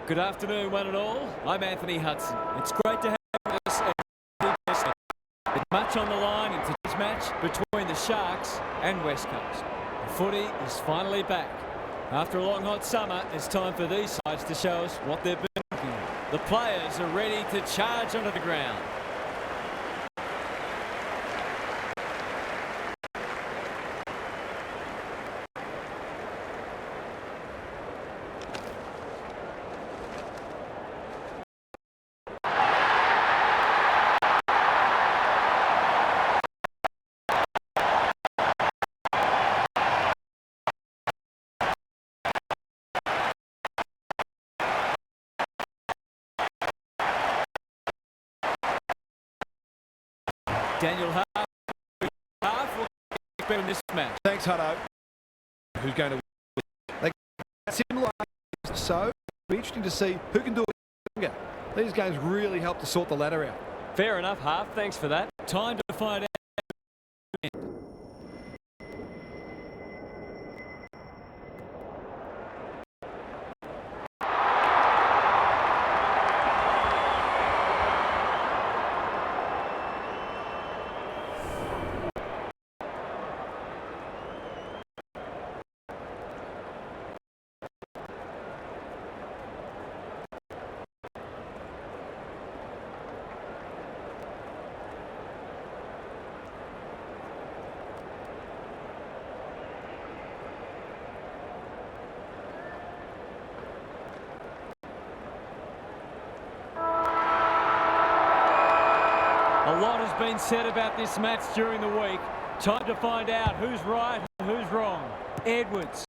Good afternoon, one and all. I'm Anthony Hudson. It's great to have with us a match on the line in today's match between the Sharks and West Coast. The footy is finally back. After a long hot summer, it's time for these sides to show us what they've been looking at. The players are ready to charge onto the ground. Daniel half will better in this match. Thanks, Hutto. Who's going to win? Similar, so it'll be interesting to see who can do it longer. These games really help to sort the ladder out. Fair enough, Half. Thanks for that. Time to find out. A lot has been said about this match during the week. Time to find out who's right and who's wrong. Edwards,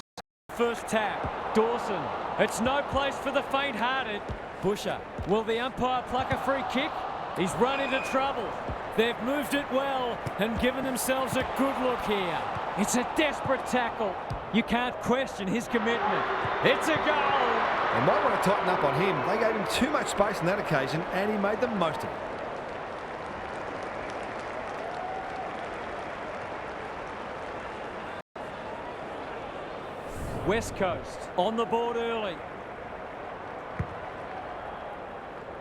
first tap. Dawson, it's no place for the faint-hearted. Busher, will the umpire pluck a free kick? He's run into trouble. They've moved it well and given themselves a good look here. It's a desperate tackle. You can't question his commitment. It's a goal. They might want to tighten up on him. They gave him too much space on that occasion and he made the most of it. West Coast on the board early.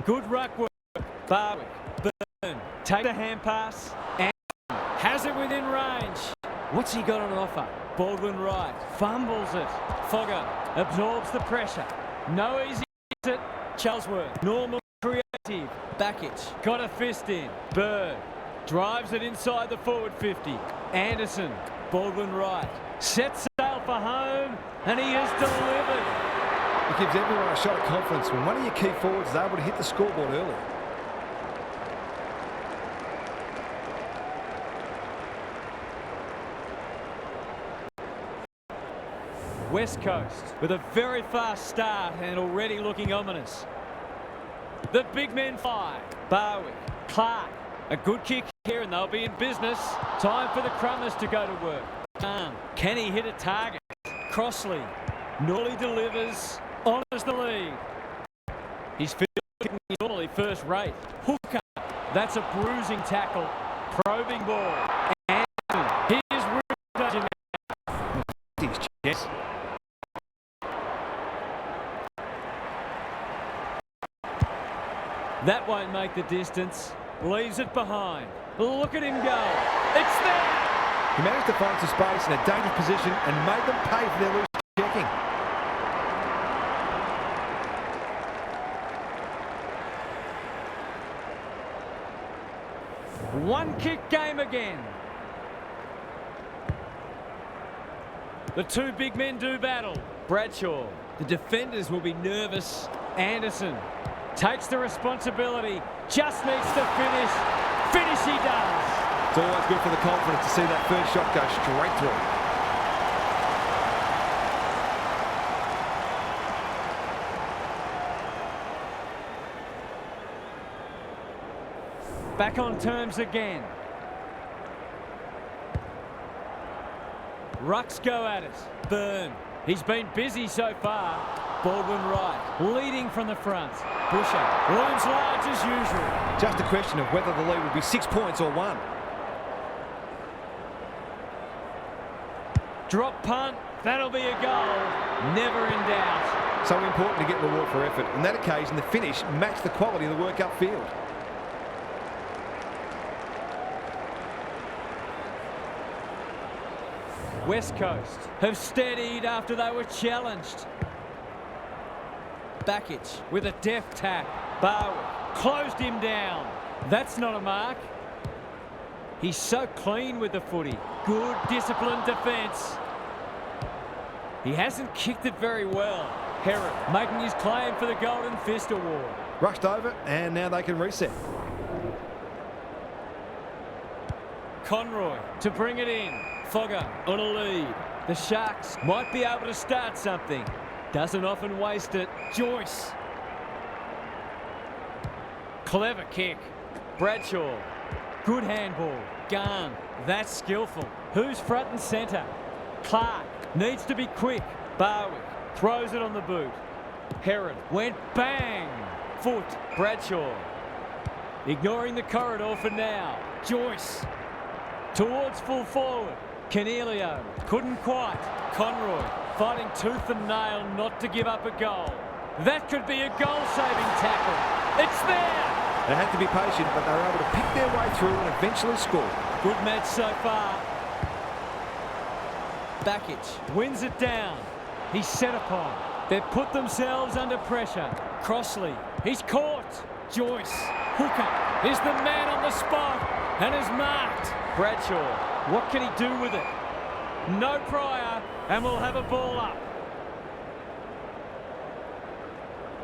Good ruck work. Barwick, Byrne, take the hand pass and has it within range. What's he got on offer? Baldwin right, fumbles it. Fogger absorbs the pressure. No easy exit. Charlesworth, normal creative. Backich got a fist in. Bird drives it inside the forward 50. Anderson, Baldwin right, sets sail for home, and he has delivered. It gives everyone a shot of confidence when one of your key forwards is able to hit the scoreboard early. West Coast with a very fast start and already looking ominous. The big men fire. Barwick, Clark, a good kick here and they'll be in business. Time for the Crummers to go to work. Can he hit a target? Crossley, Norley delivers, honours the lead. He's kicking normally first rate. Hooker, that's a bruising tackle. Probing ball. Anderson, here's Ruben. Yes. That won't make the distance. Leaves it behind. Look at him go. It's there. He managed to find some space in a dangerous position and made them pay for their loose checking. One kick game again. The two big men do battle. Bradshaw. The defenders will be nervous. Anderson takes the responsibility. Just needs to finish. Finish he does. It's always good for the confidence to see that first shot go straight through. Back on terms again. Rucks go at it. Byrne. He's been busy so far. Baldwin right, leading from the front. Busher looms large as usual. Just a question of whether the lead will be 6 points or 1. Drop punt. That'll be a goal. Never in doubt. So important to get reward for effort. On that occasion, the finish matched the quality of the work upfield. West Coast have steadied after they were challenged. Bakic with a deft tap. Barwick closed him down. That's not a mark. He's so clean with the footy. Good disciplined defence. He hasn't kicked it very well. Herod making his claim for the Golden Fist Award. Rushed over, and now they can reset. Conroy to bring it in. Fogger on a lead. The Sharks might be able to start something. Doesn't often waste it. Joyce. Clever kick. Bradshaw. Good handball. Garn. That's skillful. Who's front and centre? Clark needs to be quick. Barwick throws it on the boot. Herod went bang. Foot. Bradshaw. Ignoring the corridor for now. Joyce. Towards full forward. Canelio couldn't quite. Conroy fighting tooth and nail not to give up a goal. That could be a goal-saving tackle. It's there! They had to be patient, but they were able to pick their way through and eventually score. Good match so far. Bakic wins it down. He's set upon. They've put themselves under pressure. Crossley, he's caught. Joyce, Hooker is the man on the spot and is marked. Bradshaw. What can he do with it? No prior, and we'll have a ball up.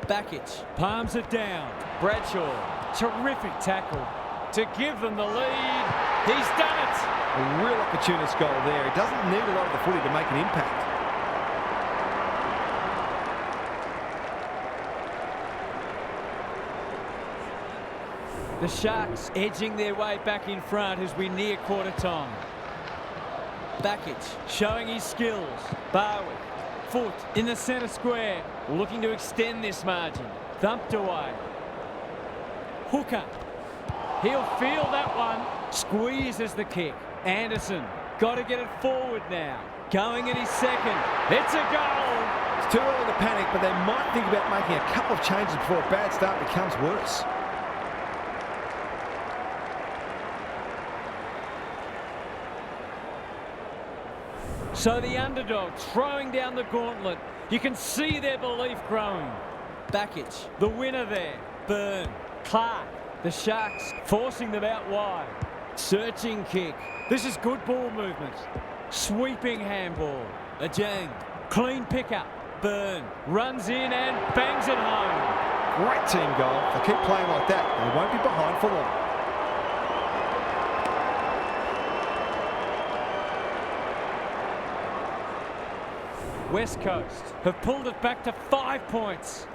Bakic palms it down. Bradshaw, terrific tackle to give them the lead. He's done it. A real opportunist goal there. He doesn't need a lot of the footy to make an impact. The Sharks edging their way back in front as we near quarter time. Bakic showing his skills. Barwick, foot in the centre square, looking to extend this margin. Thumped away. Hooker, he'll feel that one. Squeezes the kick. Anderson, got to get it forward now. Going in his second. It's a goal. It's too early to panic, but they might think about making a couple of changes before a bad start becomes worse. So the underdogs throwing down the gauntlet. You can see their belief growing. Bakic, the winner there. Byrne, Clark, the Sharks forcing them out wide. Searching kick. This is good ball movement. Sweeping handball. Ajang, clean pickup. Byrne runs in and bangs it home. Great team goal. If they keep playing like that, they won't be behind for long. West Coast have pulled it back to 5 points.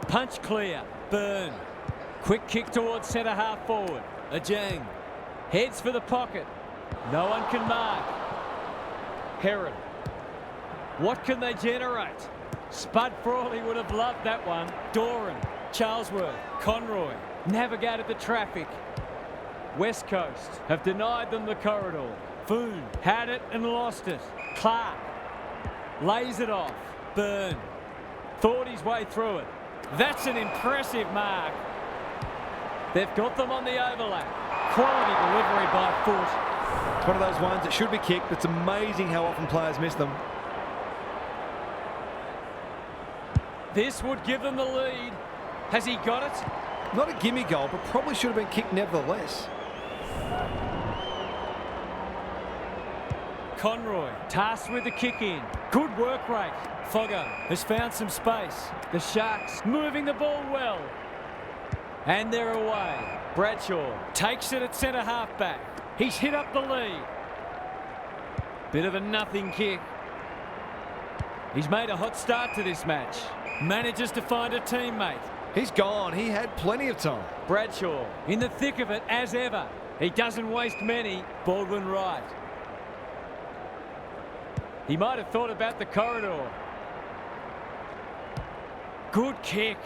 Punch clear. Byrne. Quick kick towards centre half forward. Ajang heads for the pocket. No one can mark. Herod. What can they generate? Spud Frawley would have loved that one. Doran. Charlesworth. Conroy navigated the traffic. West Coast have denied them the corridor. Foon had it and lost it. Clark lays it off. Byrne thought his way through it. That's an impressive mark. They've got them on the overlap. Quality delivery by foot. It's one of those ones that should be kicked. It's amazing how often players miss them. This would give them the lead. Has he got it? Not a gimme goal, but probably should have been kicked nevertheless. Conroy tasked with the kick in. Good work rate. Fogger has found some space. The Sharks moving the ball well. And they're away. Bradshaw takes it at centre half back. He's hit up the lead. Bit of a nothing kick. He's made a hot start to this match. Manages to find a teammate. He's gone. He had plenty of time. Bradshaw in the thick of it as ever. He doesn't waste many. Baldwin right. He might have thought about the corridor. Good kick.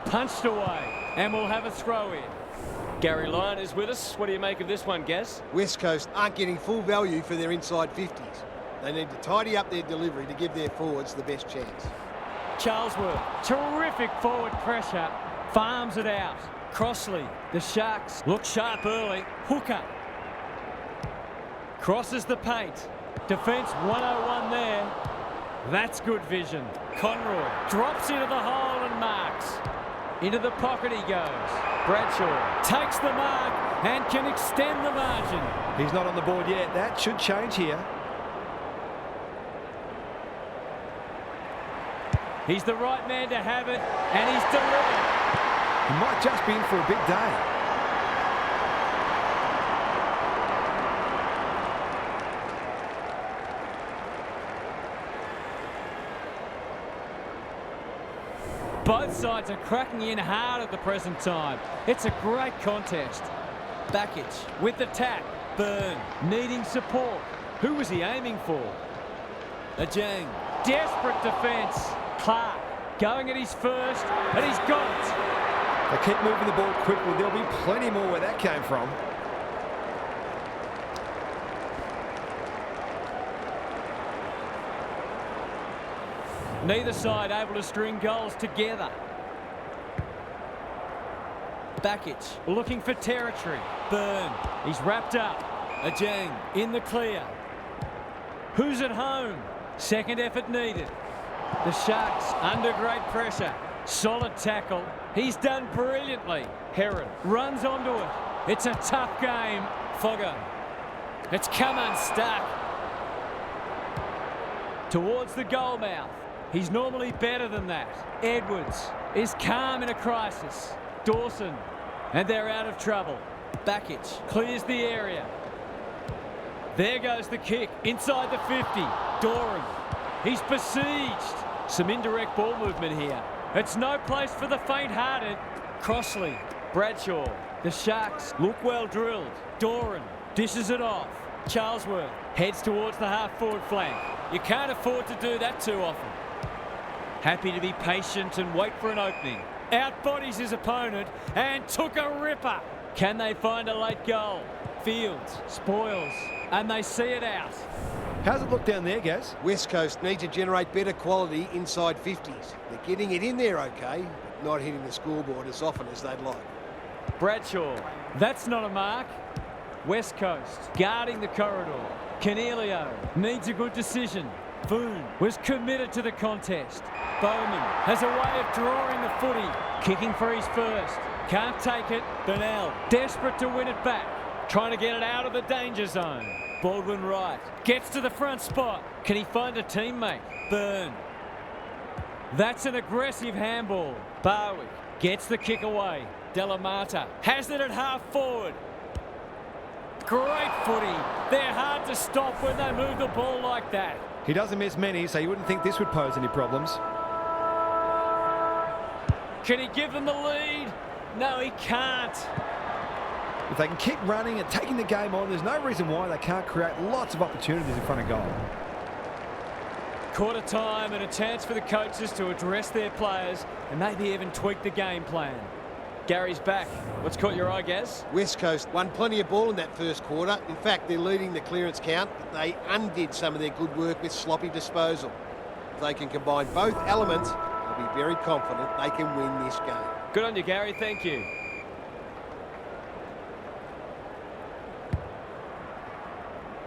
Punched away. And we'll have a throw in. Gary Lyon is with us. What do you make of this one, Gaz? West Coast aren't getting full value for their inside 50s. They need to tidy up their delivery to give their forwards the best chance. Charlesworth, terrific forward pressure, farms it out. Crossley, the Sharks look sharp early. Hooker crosses the paint. Defence 101 there. That's good vision. Conroy drops into the hole and marks. Into the pocket he goes. Bradshaw takes the mark and can extend the margin. He's not on the board yet. That should change here. He's the right man to have it, and he's delivered. He might just be in for a big day. Both sides are cracking in hard at the present time. It's a great contest. Backich with the tap. Byrne needing support. Who was he aiming for? Ajang. Desperate defence. Clark going at his first, and he's got it. They keep moving the ball quickly. There'll be plenty more where that came from. Neither side able to string goals together. Backich looking for territory. Byrne, he's wrapped up. Ajang in the clear. Who's at home? Second effort needed. The Sharks under great pressure. Solid tackle. He's done brilliantly. Heron runs onto it. It's a tough game. Foggo. It's come unstuck. Towards the goal mouth. He's normally better than that. Edwards is calm in a crisis. Dawson. And they're out of trouble. Backich clears the area. There goes the kick. Inside the 50. Doran. He's besieged. Some indirect ball movement here. It's no place for the faint-hearted. Crossley. Bradshaw. The Sharks look well drilled. Doran dishes it off. Charlesworth heads towards the half-forward flank. You can't afford to do that too often. Happy to be patient and wait for an opening. Outbodies his opponent and took a ripper. Can they find a late goal? Fields spoils and they see it out. How's it look down there, Gaz? West Coast need to generate better quality inside 50s. They're getting it in there okay, but not hitting the scoreboard as often as they'd like. Bradshaw, that's not a mark. West Coast guarding the corridor. Cornelio needs a good decision. Boone was committed to the contest. Bowman has a way of drawing the footy. Kicking for his first. Can't take it. Burnell desperate to win it back. Trying to get it out of the danger zone. Baldwin Wright gets to the front spot. Can he find a teammate? Byrne. That's an aggressive handball. Barwick gets the kick away. Delamata has it at half forward. Great footy. They're hard to stop when they move the ball like that. He doesn't miss many, so you wouldn't think this would pose any problems. Can he give them the lead? No, he can't. If they can keep running and taking the game on, there's no reason why they can't create lots of opportunities in front of goal. Quarter time and a chance for the coaches to address their players and maybe even tweak the game plan. Gary's back. What's caught your eye, Gaz? West Coast won plenty of ball in that first quarter. In fact, they're leading the clearance count. They undid some of their good work with sloppy disposal. If they can combine both elements, they'll be very confident they can win this game. Good on you, Gary. Thank you.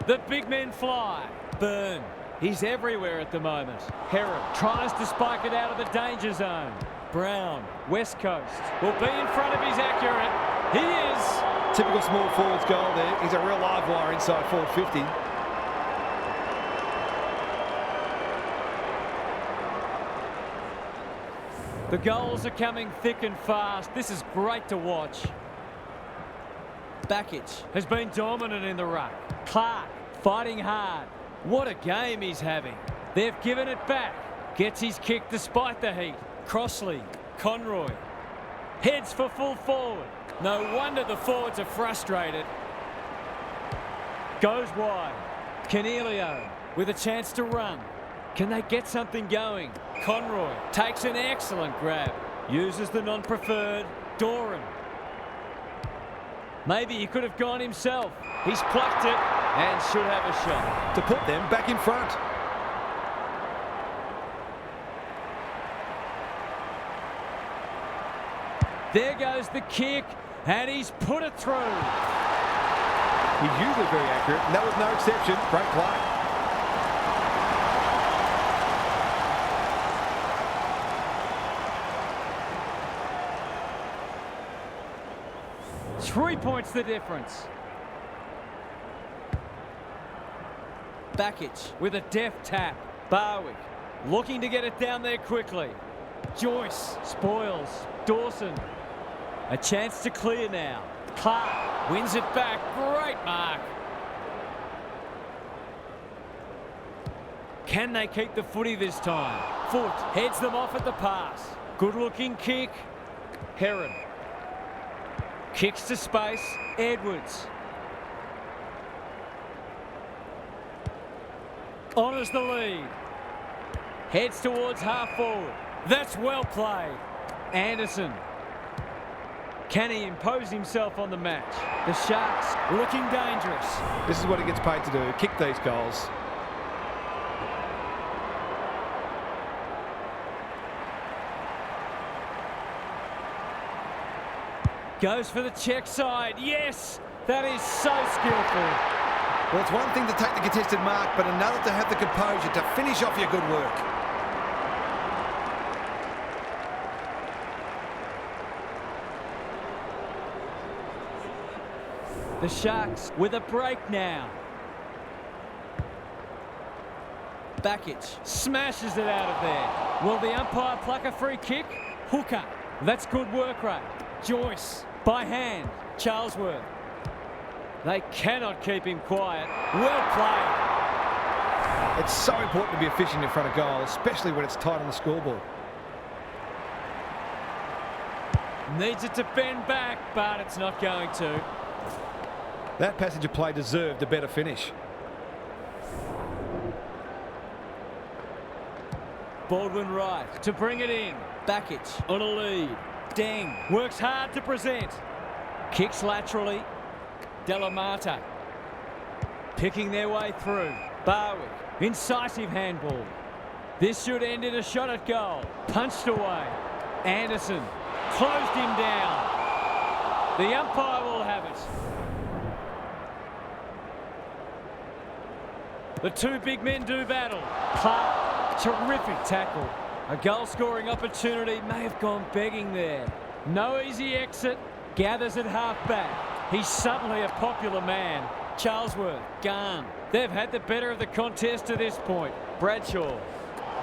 The big men fly. Byrne. He's everywhere at the moment. Heron tries to spike it out of the danger zone. Brown, West Coast, will be in front of his accurate. He is. Typical small forwards goal there. He's a real live wire inside forward 50. The goals are coming thick and fast. This is great to watch. Backich has been dominant in the ruck. Clark fighting hard. What a game he's having. They've given it back. Gets his kick despite the heat. Crossley, Conroy, heads for full forward. No wonder the forwards are frustrated. Goes wide. Cornelio with a chance to run. Can they get something going? Conroy takes an excellent grab. Uses the non-preferred. Doran. Maybe he could have gone himself. He's plucked it. and should have a shot. To put them back in front. There goes the kick, and he's put it through. He's usually very accurate, and that was no exception. Great play. 3 points the difference. Bakic with a deft tap. Barwick looking to get it down there quickly. Joyce spoils. Dawson. A chance to clear now. Clark wins it back. Great mark. Can they keep the footy this time? Foot heads them off at the pass. Good looking kick. Heron. Kicks to space. Edwards. Honours the lead. Heads towards half forward. That's well played. Anderson. Can he impose himself on the match? The Sharks looking dangerous. This is what he gets paid to do. Kick these goals. Goes for the check side. Yes, that is so skillful. Well, it's one thing to take the contested mark, but another to have the composure to finish off your good work. The Sharks with a break now. Bakic smashes it out of there. Will the umpire pluck a free kick? Hooker. That's good work rate. Joyce by hand. Charlesworth. They cannot keep him quiet. Well played. It's so important to be efficient in front of goal, especially when it's tight on the scoreboard. Needs it to bend back, but it's not going to. That passage of play deserved a better finish. Baldwin right to bring it in. Bakic on a lead. Deng works hard to present. Kicks laterally. Delamata picking their way through. Barwick, incisive handball. This should end in a shot at goal. Punched away. Anderson closed him down. The umpire will have it. The two big men do battle. Clark, terrific tackle. A goal-scoring opportunity may have gone begging there. No easy exit. Gathers at half-back. He's suddenly a popular man. Charlesworth, gone. They've had the better of the contest to this point. Bradshaw.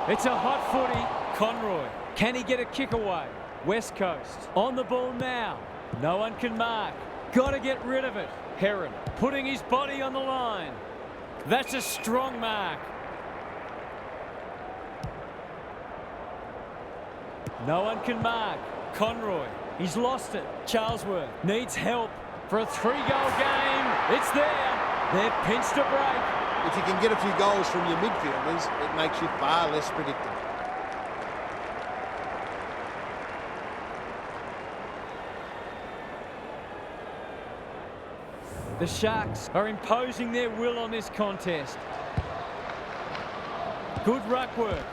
It's a hot footy. Conroy. Can he get a kick away? West Coast. On the ball now. No one can mark. Got to get rid of it. Heron putting his body on the line. That's a strong mark. No one can mark. Conroy. He's lost it. Charlesworth needs help for a 3-goal game. It's there. They've pinched a break. If you can get a few goals from your midfielders, it makes you far less predictable. The Sharks are imposing their will on this contest. Good ruck work.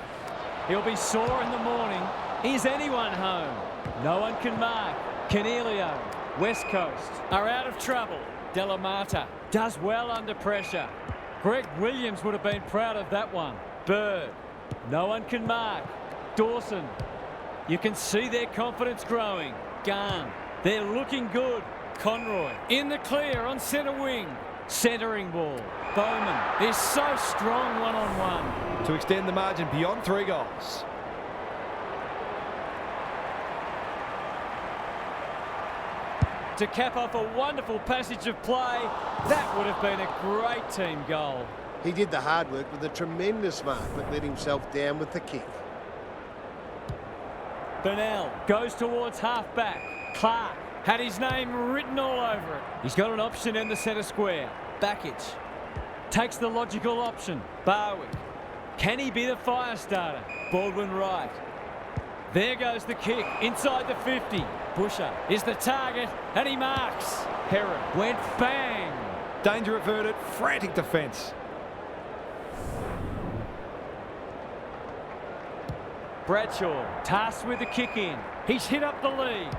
He'll be sore in the morning. Is anyone home? No one can mark. Canelio, West Coast are out of trouble. Delamata does well under pressure. Greg Williams would have been proud of that one. Bird, no one can mark. Dawson, you can see their confidence growing. Gunn, they're looking good. Conroy in the clear on centre wing. Centering ball. Bowman is so strong one-on-one. To extend the margin beyond 3 goals. To cap off a wonderful passage of play, that would have been a great team goal. He did the hard work with a tremendous mark, but let himself down with the kick. Burnell goes towards half-back. Clark had his name written all over it. He's got an option in the centre square. Bakic takes the logical option. Barwick. Can he be the fire starter? Baldwin right. There goes the kick inside the 50. Busher is the target and he marks. Heron went bang. Danger averted. Frantic defence. Bradshaw tasked with the kick in. He's hit up the lead.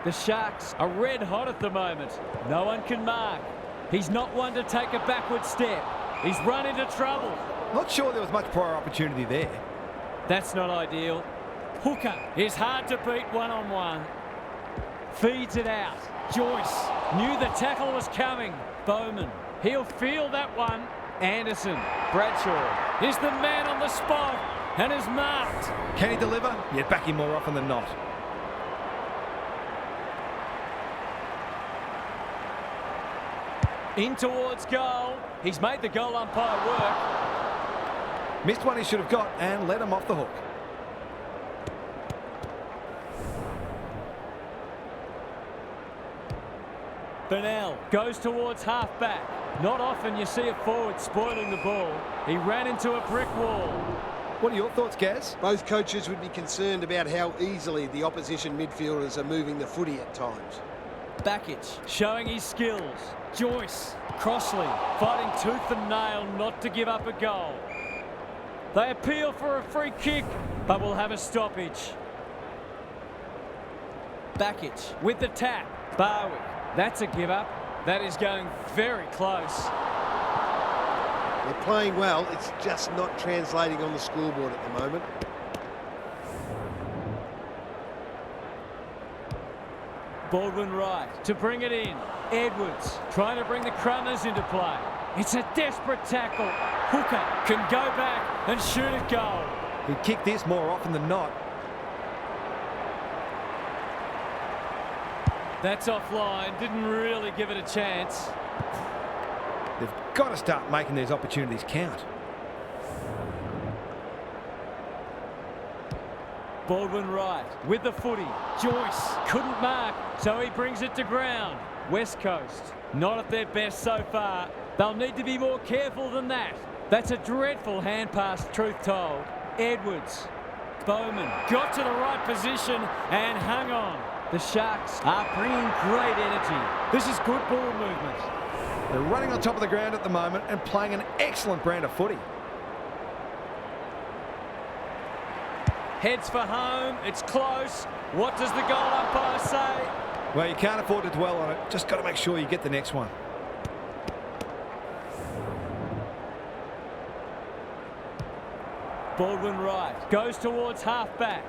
The Sharks are red hot at the moment. No one can mark. He's not one to take a backward step. He's run into trouble. Not sure there was much prior opportunity there. That's not ideal. Hooker is hard to beat one-on-one. Feeds it out. Joyce knew the tackle was coming. Bowman, he'll feel that one. Anderson, Bradshaw is the man on the spot and is marked. Can he deliver? Yeah, back him more often than not. In towards goal. He's made the goal umpire work. Missed one he should have got and let him off the hook. Burnell goes towards half-back. Not often you see a forward spoiling the ball. He ran into a brick wall. What are your thoughts, Gaz? Both coaches would be concerned about how easily the opposition midfielders are moving the footy at times. Bakic showing his skills. Joyce, Crossley fighting tooth and nail not to give up a goal. They appeal for a free kick, but will have a stoppage. Bakic with the tap. Barwick, that's a give up. That is going very close. They're playing well, it's just not translating on the scoreboard at the moment. Baldwin right to bring it in. Edwards trying to bring the Crummers into play. It's a desperate tackle. Hooker can go back and shoot a goal. He'd kick this more often than not. That's offline. Didn't really give it a chance. They've got to start making these opportunities count. Baldwin right with the footy. Joyce couldn't mark, so he brings it to ground. West Coast not at their best so far. They'll need to be more careful than that. That's a dreadful hand pass, truth told. Edwards. Bowman got to the right position and hung on. The Sharks are bringing great energy. This is good ball movement. They're running on top of the ground at the moment and playing an excellent brand of footy. Heads for home. It's close. What does the goal umpire say? Well, you can't afford to dwell on it. Just got to make sure you get the next one. Baldwin right. Goes towards half-back.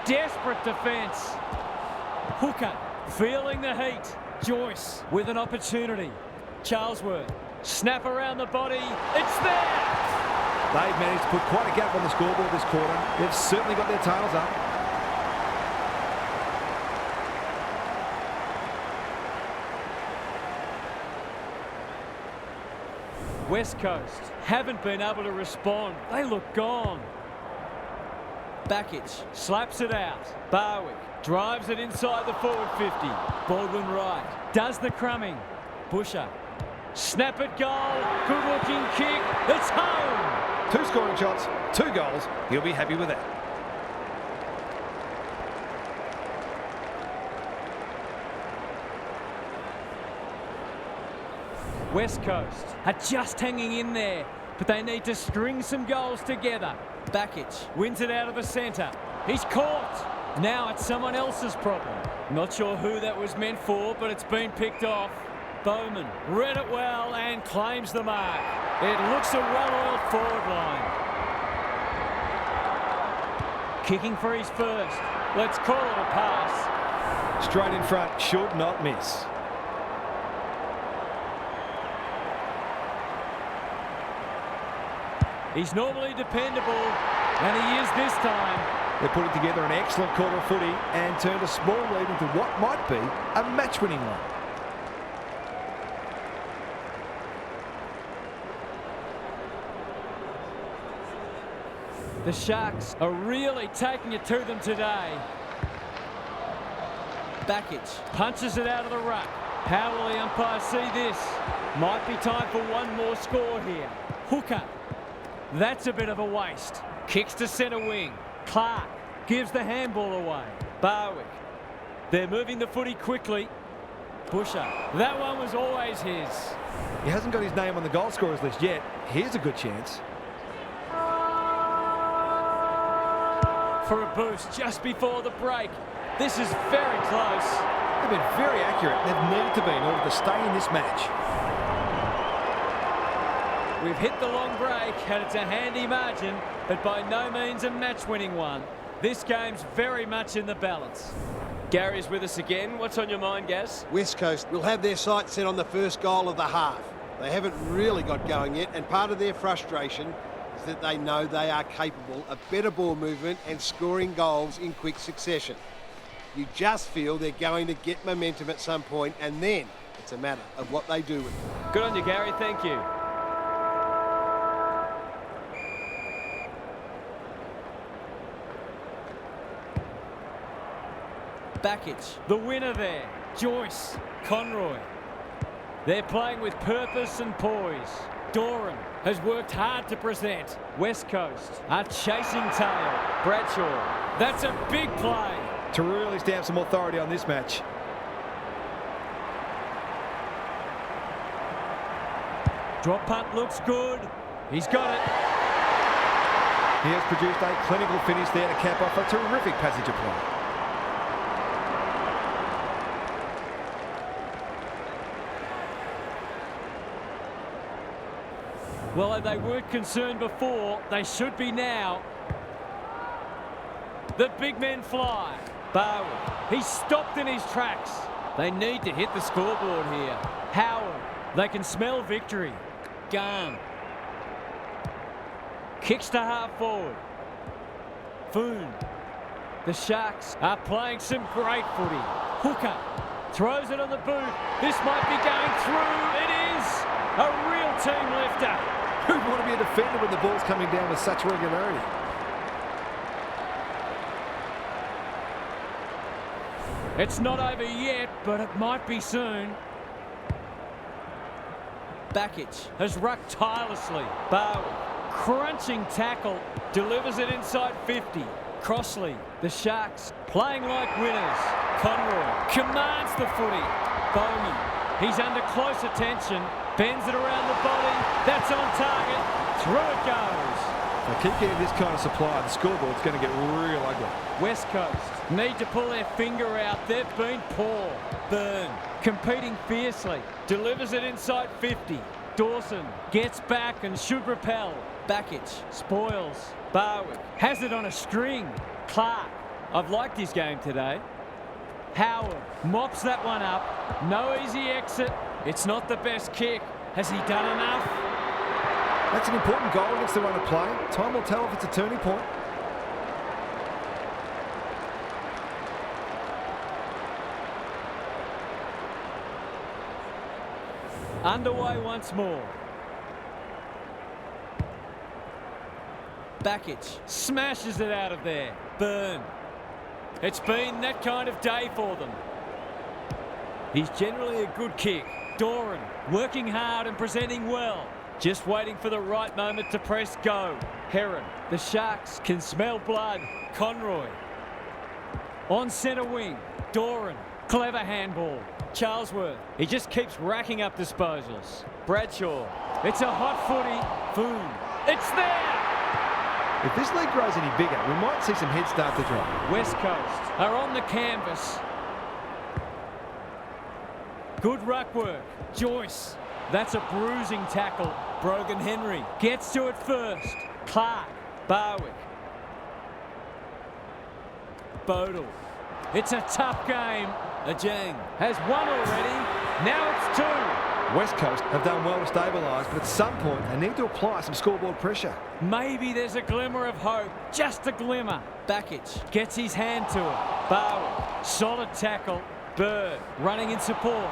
Desperate defence. Hooker feeling the heat. Joyce with an opportunity. Charlesworth. Snap around the body. It's there! They've managed to put quite a gap on the scoreboard this quarter. They've certainly got their tails up. West Coast haven't been able to respond. They look gone. Bakic slaps it out. Barwick drives it inside the forward 50. Baldwin right. Does the crumbing. Busher. Snap it goal. Good looking kick. It's home. 2 scoring shots, 2 goals. He'll be happy with that. West Coast are just hanging in there, but they need to string some goals together. Bakic wins it out of the centre. He's caught. Now it's someone else's problem. Not sure who that was meant for, but it's been picked off. Bowman read it well and claims the mark. It looks a well-oiled forward line. Kicking for his first. Let's call it a pass. Straight in front, should not miss. He's normally dependable, and he is this time. They're putting together an excellent quarter of footy and turned a small lead into what might be a match-winning one. The Sharks are really taking it to them today. Bakic punches it out of the ruck. How will the umpire see this? Might be time for one more score here. Hooker. That's a bit of a waste. Kicks to centre wing. Clark gives the handball away. Barwick. They're moving the footy quickly. Busher. That one was always his. He hasn't got his name on the goal scorers list yet. Here's a good chance. For a boost just before the break. This is very close. They've been very accurate. They've needed to be in order to stay in this match. We've hit the long break and it's a handy margin, but by no means a match-winning one. This game's very much in the balance. Gary's with us again. What's on your mind, Gaz? West Coast will have their sights set on the first goal of the half. They haven't really got going yet, and part of their frustration is that they know they are capable of better ball movement and scoring goals in quick succession. You just feel they're going to get momentum at some point, and then it's a matter of what they do with it. Good on you, Gary. Thank you. Bakic, the winner there. Joyce, Conroy. They're playing with purpose and poise. Doran has worked hard to present. West Coast are chasing tail. Bradshaw, that's a big play. To really stamp some authority on this match. Drop punt looks good. He's got it. He has produced a clinical finish there to cap off a terrific passage of play. Well, they weren't concerned before. They should be now. The big men fly. Barwood, he's stopped in his tracks. They need to hit the scoreboard here. Howard, they can smell victory. Garn. Kicks to half forward. Foon. The Sharks are playing some great footy. Hooker throws it on the boot. This might be going through. It is a real team lifter. Who'd want to be a defender when the ball's coming down with such regularity? It's not over yet, but it might be soon. Bakic has rucked tirelessly. Barwood, crunching tackle, delivers it inside 50. Crossley, the Sharks, playing like winners. Conroy commands the footy. Bowman, he's under close attention. Bends it around the body. That's on target. Through it goes. If they keep getting this kind of supply, the scoreboard's going to get real ugly. West Coast need to pull their finger out. They've been poor. Byrne, competing fiercely. Delivers it inside 50. Dawson gets back and should repel. Bakic spoils. Barwick has it on a string. Clark, I've liked his game today. Howard mops that one up. No easy exit. It's not the best kick. Has he done enough? That's an important goal against the run of play. Time will tell if it's a turning point. Underway once more. Bakic smashes it out of there. Byrne. It's been that kind of day for them. He's generally a good kick. Doran working hard and presenting well. Just waiting for the right moment to press go. Heron. The Sharks can smell blood. Conroy. On centre wing. Doran. Clever handball. Charlesworth. He just keeps racking up disposals. Bradshaw. It's a hot footy. Foon. It's there! If this league grows any bigger, we might see some heads start to drop. West Coast are on the canvas. Good ruck work. Joyce. That's a bruising tackle. Brogan Henry gets to it first. Clark. Barwick. Bodle. It's a tough game. Ajang has one already. Now it's two. West Coast have done well to stabilise, but at some point they need to apply some scoreboard pressure. Maybe there's a glimmer of hope. Just a glimmer. Bakic gets his hand to it. Barwick. Solid tackle. Bird running in support.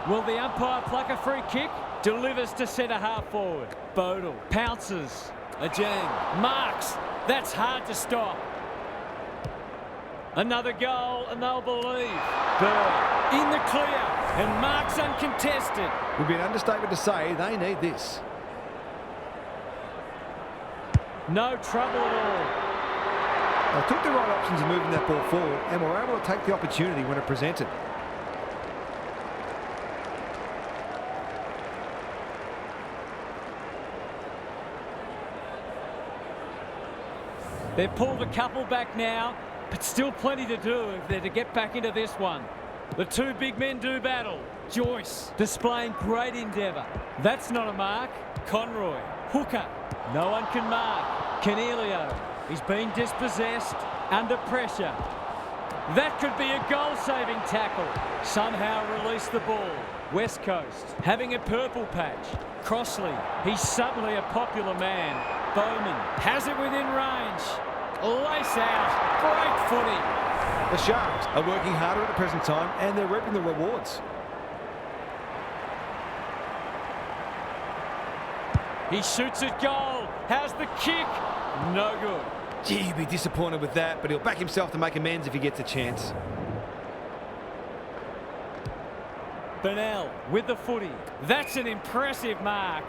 Will the umpire pluck a free kick? Delivers to centre half forward. Bodle pounces. Ajang marks. That's hard to stop. Another goal and they'll believe. Bird in the clear and marks uncontested. Would be an understatement to say they need this. No trouble at all. They took the right options in moving that ball forward and were able to take the opportunity when it presented. They've pulled a couple back now, but still plenty to do if they're to get back into this one. The two big men do battle. Joyce displaying great endeavour. That's not a mark. Conroy. Hooker. No one can mark. Canelio. He's been dispossessed. Under pressure. That could be a goal-saving tackle. Somehow release the ball. West Coast having a purple patch. Crossley. He's suddenly a popular man. Bowman has it within range. Lace out. Great footy. The Sharks are working harder at the present time and they're reaping the rewards. He shoots at goal. How's the kick? No good. Gee, he'd be disappointed with that, but he'll back himself to make amends if he gets a chance. Burnell with the footy. That's an impressive mark.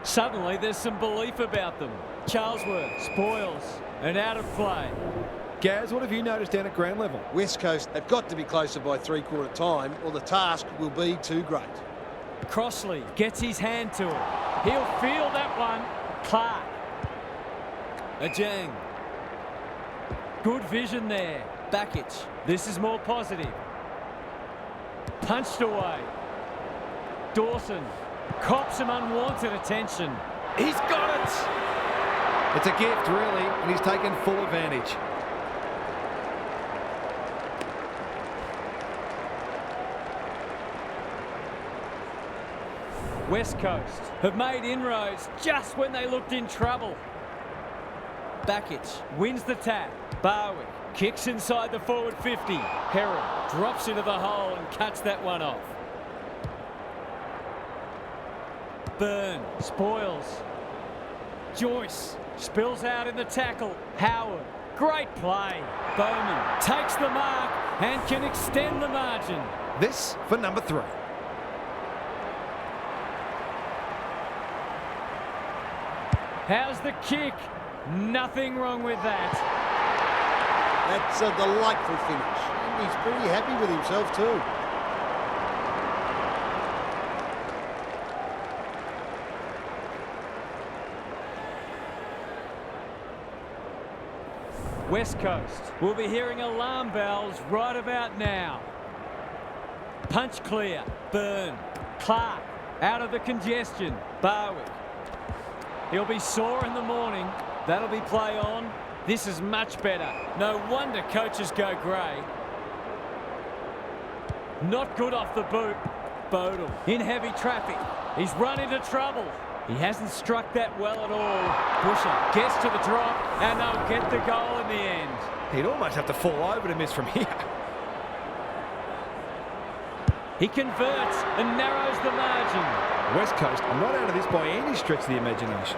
Suddenly there's some belief about them. Charlesworth spoils and out of play. Gaz, what have you noticed down at ground level? West Coast have got to be closer by three-quarter time or the task will be too great. Crossley gets his hand to it. He'll feel that one. Clark. Ajang. Good vision there. Backich. This is more positive. Punched away. Dawson cops some unwanted attention. He's got it. It's a gift, really, and he's taken full advantage. West Coast have made inroads just when they looked in trouble. Backich wins the tap. Barwick kicks inside the forward 50. Herron drops into the hole and cuts that one off. Byrne spoils. Joyce spills out in the tackle. Howard, great play. Bowman takes the mark and can extend the margin. This for number 3. How's the kick? Nothing wrong with that. That's a delightful finish. And he's pretty happy with himself too. West Coast will be hearing alarm bells right about now. Punch clear. Byrne. Clark out of the congestion. Barwick. He'll be sore in the morning. That'll be play on. This is much better. No wonder coaches go grey. Not good off the boot. Bodle in heavy traffic. He's run into trouble. He hasn't struck that well at all. Busher gets to the drop and they'll get the goal in the end. He'd almost have to fall over to miss from here. He converts and narrows the margin. West Coast are not out of this by any stretch of the imagination.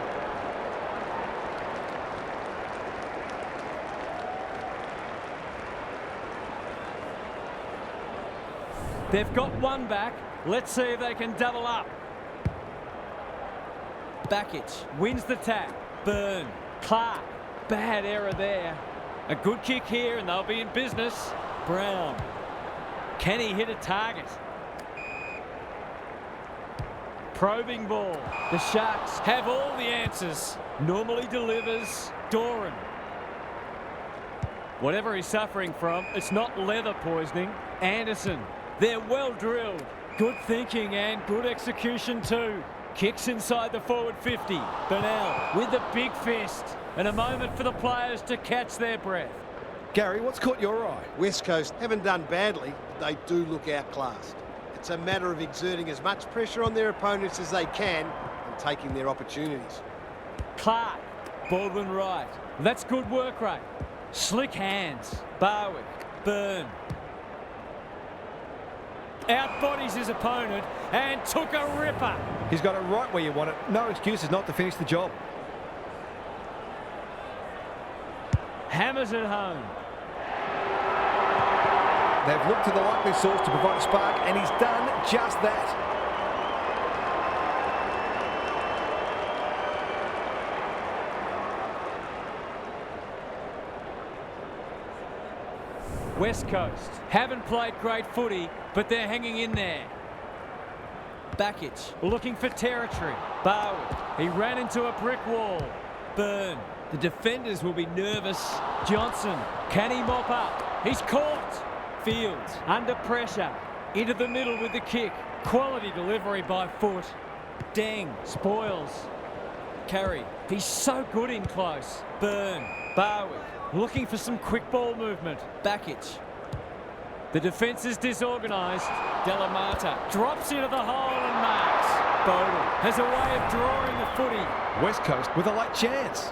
They've got one back. Let's see if they can double up. Backich wins the tap. Byrne. Clark. Bad error there. A good kick here and they'll be in business. Brown. Can he hit a target? Probing ball. The Sharks have all the answers. Normally delivers. Doran. Whatever he's suffering from, it's not leather poisoning. Anderson. They're well drilled. Good thinking and good execution too. Kicks inside the forward 50. Burnell with the big fist. And a moment for the players to catch their breath. Gary, what's caught your eye? West Coast haven't done badly, but they do look outclassed. It's a matter of exerting as much pressure on their opponents as they can and taking their opportunities. Clark. Baldwin right. That's good work rate. Slick hands. Barwick. Byrne. Outbodies his opponent and took a ripper. He's got it right where you want it. No excuses not to finish the job. Hammers it home. They've looked to the likely source to provide a spark, and he's done just that. West Coast haven't played great footy, but they're hanging in there. Backich looking for territory. Barwick. He ran into a brick wall. Byrne The defenders will be nervous. Johnson, can he mop up? He's caught. Fields, under pressure. Into the middle with the kick. Quality delivery by foot. Deng, spoils. Carey, he's so good in close. Burn, Barwick, looking for some quick ball movement. Bakic. The defence is disorganised. Delamata drops into the hole and marks. Bodle has a way of drawing the footy. West Coast with a late chance.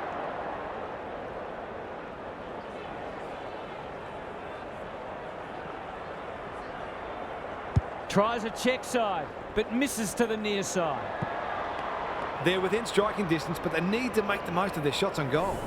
Tries a check side, but misses to the near side. They're within striking distance, but they need to make the most of their shots on goal.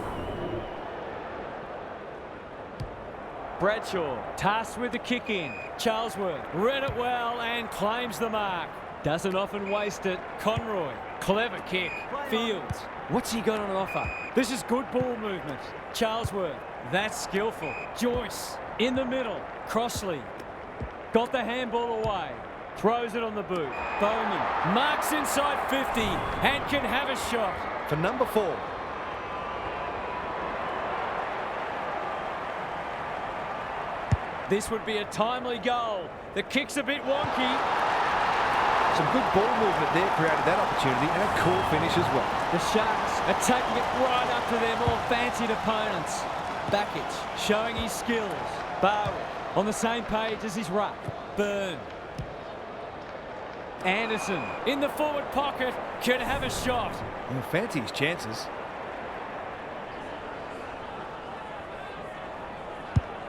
Bradshaw, tasked with the kick in. Charlesworth read it well and claims the mark. Doesn't often waste it. Conroy, clever kick. Fields, what's he got on offer? This is good ball movement. Charlesworth, that's skillful. Joyce, in the middle. Crossley, got the handball away. Throws it on the boot. Bowman marks inside 50 and can have a shot. For number 4. This would be a timely goal. The kick's a bit wonky. Some good ball movement there created that opportunity, and a cool finish as well. The Sharks are taking it right up to their more fancied opponents. Bakic showing his skills. Barwick on the same page as his ruck. Burn. Anderson in the forward pocket can have a shot. He'll fancy his chances.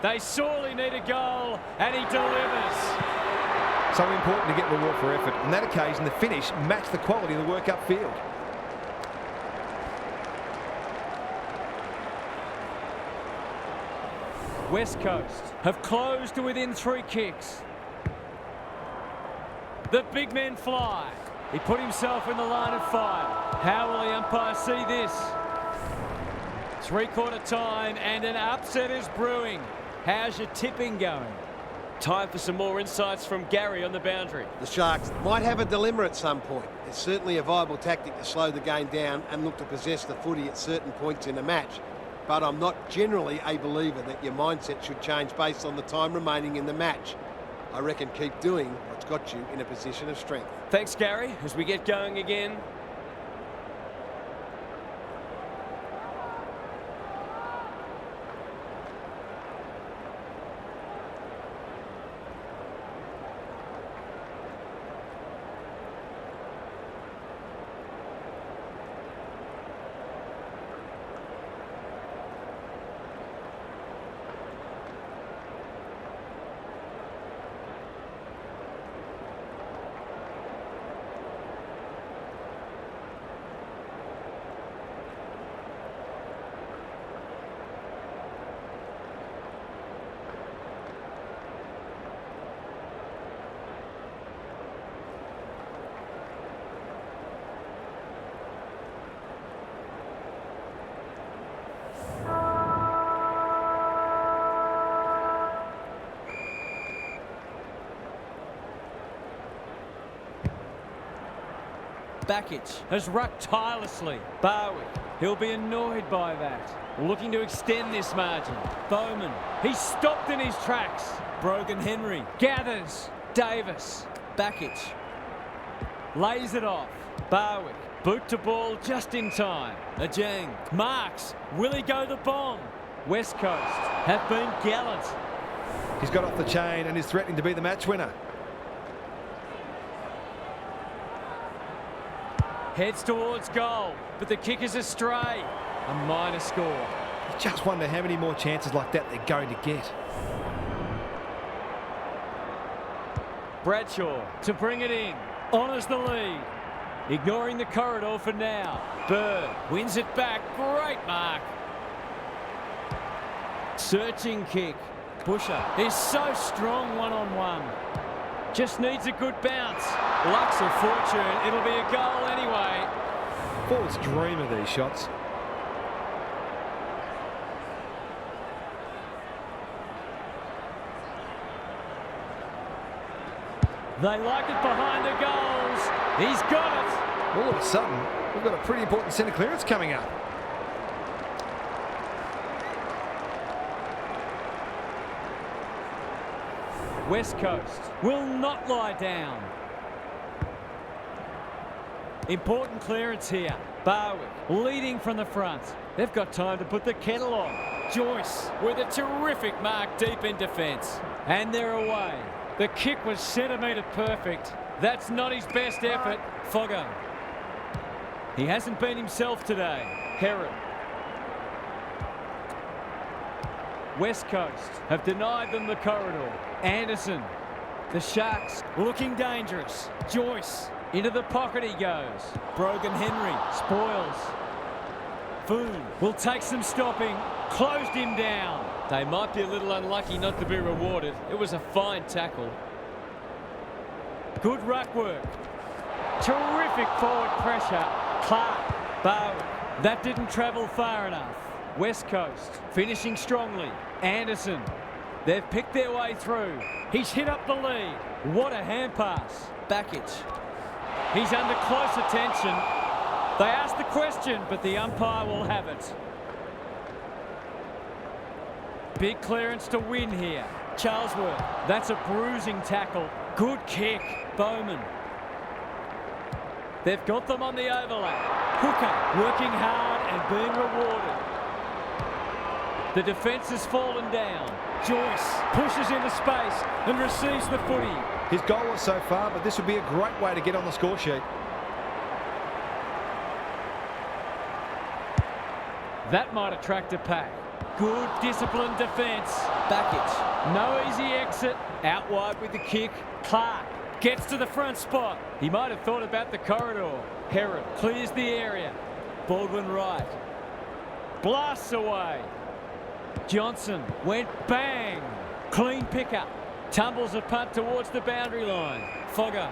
They sorely need a goal, and he delivers. So important to get reward for effort. On that occasion, the finish matched the quality of the work upfield. West Coast have closed to within 3 kicks. The big men fly. He put himself in the line of fire. How will the umpire see this? 3/4 time and an upset is brewing. How's your tipping going? Time for some more insights from Gary on the boundary. The Sharks might have a dilemma at some point. It's certainly a viable tactic to slow the game down and look to possess the footy at certain points in a match. But I'm not generally a believer that your mindset should change based on the time remaining in the match. I reckon keep doing what's got you in a position of strength. Thanks, Gary. As we get going again. Bakic has rucked tirelessly. Barwick, he'll be annoyed by that. Looking to extend this margin. Bowman, he's stopped in his tracks. Brogan Henry gathers. Davis, Bakic lays it off. Barwick, boot to ball just in time. Ajang marks. Will he go the bomb? West Coast have been gallant. He's got off the chain and is threatening to be the match winner. Heads towards goal, but the kick is astray. A minor score. You just wonder how many more chances like that they're going to get. Bradshaw to bring it in. Honours the lead. Ignoring the corridor for now. Bird wins it back. Great mark. Searching kick. Busher is so strong one-on-one. Just needs a good bounce. Luck's of fortune. It'll be a goal anyway. Forwards dream of these shots. They like it behind the goals. He's got it. All of a sudden, we've got a pretty important centre clearance coming up. West Coast will not lie down. Important clearance here. Barwick leading from the front. They've got time to put the kettle on. Joyce with a terrific mark deep in defence. And they're away. The kick was centimetre perfect. That's not his best effort. Foggo. He hasn't been himself today. Herod. West Coast have denied them the corridor. Anderson. The Sharks looking dangerous. Joyce. Into the pocket he goes. Brogan Henry spoils. Foon will take some stopping. Closed him down. They might be a little unlucky not to be rewarded. It was a fine tackle. Good ruck work. Terrific forward pressure. Clark. Barwick. That didn't travel far enough. West Coast finishing strongly. Anderson. They've picked their way through. He's hit up the lead. What a hand pass. Backich. He's under close attention. They asked the question, but the umpire will have it. Big clearance to win here. Charlesworth. That's a bruising tackle. Good kick. Bowman. They've got them on the overlap. Hooker working hard and being rewarded. The defence has fallen down. Joyce pushes into space and receives the footy. His goal was so far, but this would be a great way to get on the score sheet. That might attract a pack. Good disciplined defence. Backich. No easy exit. Out wide with the kick. Clark gets to the front spot. He might have thought about the corridor. Herod clears the area. Baldwin right. Blasts away. Johnson went bang. Clean pickup. Tumbles a punt towards the boundary line. Foggo.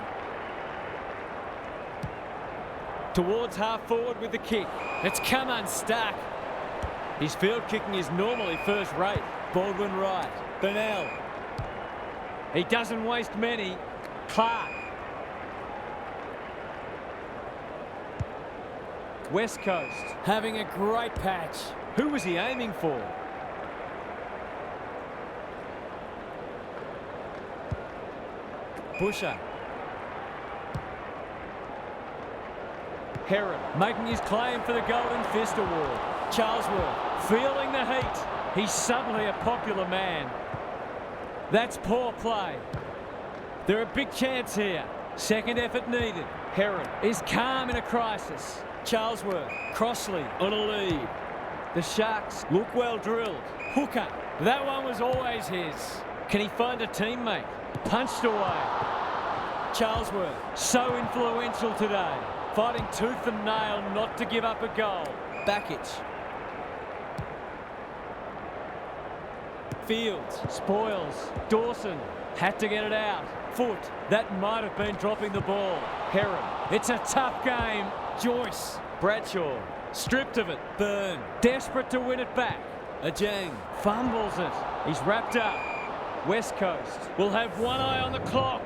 Towards half forward with the kick. It's come unstuck. His field kicking is normally first rate. Baldwin right. Burnell. He doesn't waste many. Clark. West Coast having a great patch. Who was he aiming for? Busher. Herod making his claim for the Golden Fist Award. Charlesworth feeling the heat. He's suddenly a popular man. That's poor play. They're a big chance here. Second effort needed. Herod is calm in a crisis. Charlesworth, Crossley on a lead. The Sharks look well drilled. Hooker, that one was always his. Can he find a teammate? Punched away. Charlesworth, so influential today. Fighting tooth and nail not to give up a goal. Backich. Fields, spoils. Dawson, had to get it out. Foot, that might have been dropping the ball. Herod, it's a tough game. Joyce, Bradshaw, stripped of it. Byrne, desperate to win it back. Ajang, fumbles it. He's wrapped up. West Coast will have one eye on the clock.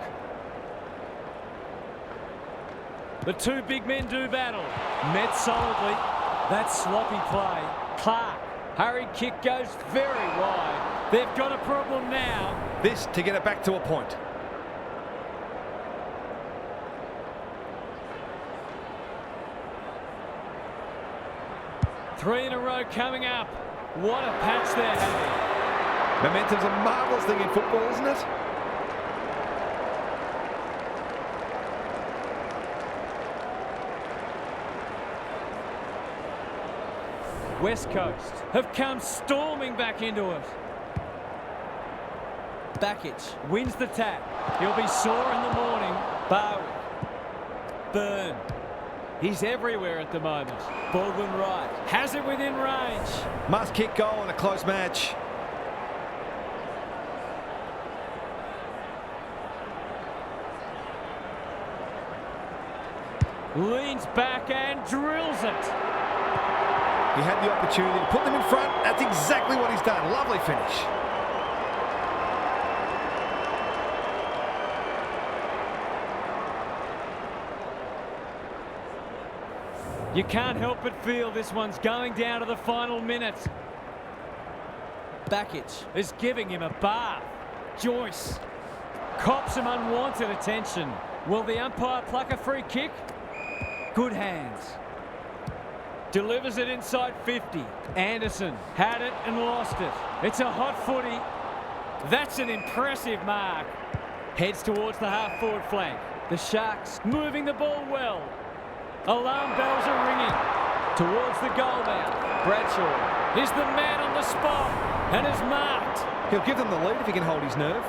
The two big men do battle. Met solidly. That sloppy play. Clark. Hurried kick goes very wide. They've got a problem now. This to get it back to a point. Three in a row coming up. What a patch they're having. Momentum's a marvellous thing in football, isn't it? West Coast have come storming back into it. Backich wins the tap. He'll be sore in the morning. Barwick. Byrne. He's everywhere at the moment. Baldwin right. Has it within range. Must kick goal in a close match. Leans back and drills it. He had the opportunity to put them in front. That's exactly what he's done. Lovely finish. You can't help but feel this one's going down to the final minute. Backich is giving him a bath. Joyce Cops some unwanted attention. Will the umpire pluck a free kick? Good hands. Delivers it inside 50. Anderson had it and lost it. It's a hot footy. That's an impressive mark. Heads towards the half-forward flank. The Sharks moving the ball well. Alarm bells are ringing. Towards the goal mouth. Bradshaw is the man on the spot and is marked. He'll give them the lead if he can hold his nerve.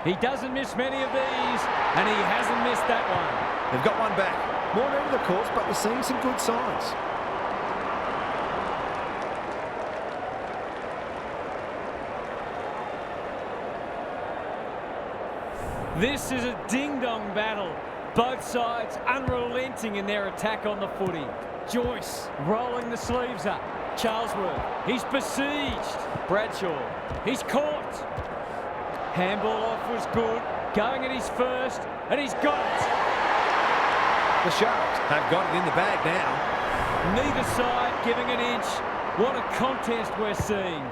He doesn't miss many of these, and he hasn't missed that one. They've got one back. More needed, of course, but we're seeing some good signs. This is a ding-dong battle. Both sides unrelenting in their attack on the footy. Joyce rolling the sleeves up. Charlesworth, he's besieged. Bradshaw, he's caught. Handball off was good. Going at his first, and he's got it. The Sharks have got it in the bag now. Neither side giving an inch. What a contest we're seeing.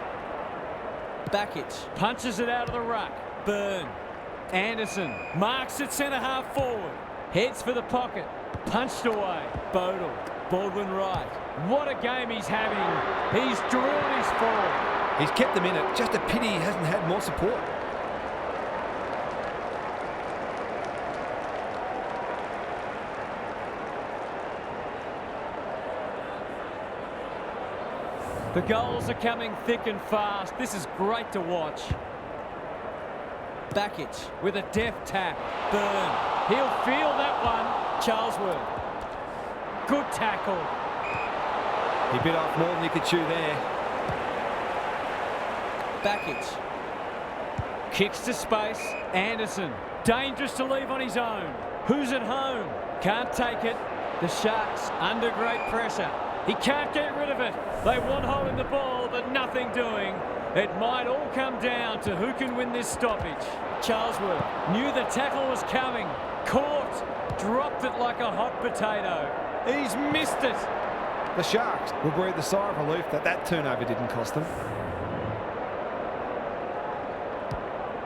Backich punches it out of the ruck. Byrne. Anderson marks it centre half forward. Heads for the pocket. Punched away. Bodle. Baldwin right. What a game he's having. He's drilled his forward. He's kept them in it. Just a pity he hasn't had more support. The goals are coming thick and fast. This is great to watch. Backich with a deft tap. Byrne. He'll feel that one. Charlesworth. Good tackle. He bit off more than he could chew there. Backich. Kicks to space. Anderson. Dangerous to leave on his own. Who's at home? Can't take it. The Sharks under great pressure. He can't get rid of it. They want hold in the ball, but nothing doing. It might all come down to who can win this stoppage. Charlesworth knew the tackle was coming. Caught. Dropped it like a hot potato. He's missed it. The Sharks will breathe a sigh of relief that turnover didn't cost them.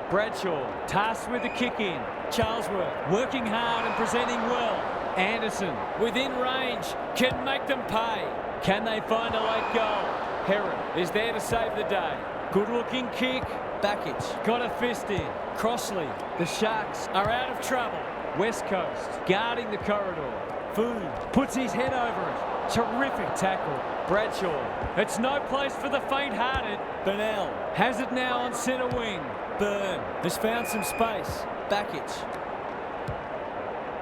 Bradshaw tasked with the kick in. Charlesworth working hard and presenting well. Anderson within range can make them pay. Can they find a late goal? Herron is there to save the day. Good looking kick. Backich got a fist in. Crossley. The Sharks are out of trouble. West Coast guarding the corridor. Food puts his head over it. Terrific tackle. Bradshaw. It's no place for the faint-hearted. Burnell has it now on centre wing. Byrne has found some space. Backich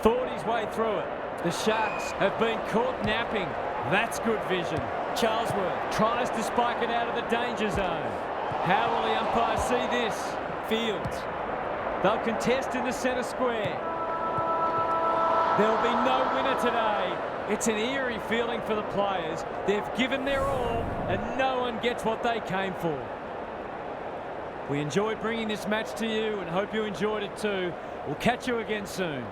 thought his way through it. The Sharks have been caught napping. That's good vision. Charlesworth tries to spike it out of the danger zone. How will the umpire see this? Fields. They'll contest in the centre square. There'll be no winner today. It's an eerie feeling for the players. They've given their all and no one gets what they came for. We enjoyed bringing this match to you and hope you enjoyed it too. We'll catch you again soon.